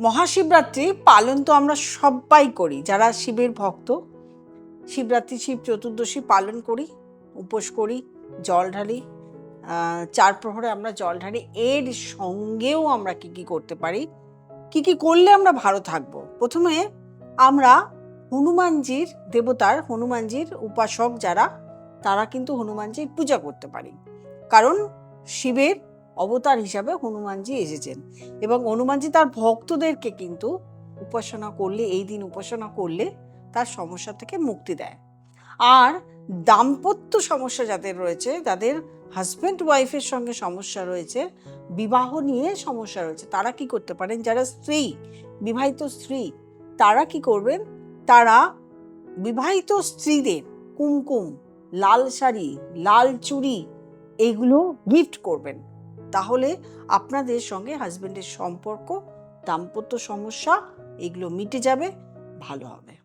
মহাশিবরাত্রি পালন তো আমরা সবাই করি, যারা শিবের ভক্ত। শিবরাত্রি, শিব চতুর্দশী পালন করি, উপোস করি, জল ঢালি, 4 প্রহরে আমরা জল ঢালি। এর সঙ্গেও আমরা কি কি করতে পারি, কি কি করলে আমরা ভালো থাকবো? প্রথমে আমরা হনুমানজির, দেবতার হনুমানজির উপাসক যারা, তারা কিন্তু হনুমানজির পূজা করতে পারি। কারণ শিবের অবতার হিসাবে হনুমানজি এসেছেন এবং হনুমানজি তার ভক্তদেরকে কিন্তু উপাসনা করলে, এই দিন উপাসনা করলে তার সমস্যা থেকে মুক্তি দেয়। আর দাম্পত্য সমস্যা যাদের রয়েছে, যাদের হাজব্যান্ড ওয়াইফের সঙ্গে সমস্যা রয়েছে, বিবাহ নিয়ে সমস্যা রয়েছে, তারা কি করতে পারেন? যারা স্ত্রী, বিবাহিত স্ত্রী, তারা কি করবেন? তারা বিবাহিত স্ত্রীদের কুমকুম, লাল শাড়ি, লাল চুড়ি এগুলো গিফট করবেন। তাহলে আপনাদের সঙ্গে হাজব্যান্ডের সম্পর্ক, দাম্পত্য সমস্যা এগুলো মিটে যাবে, ভালো হবে।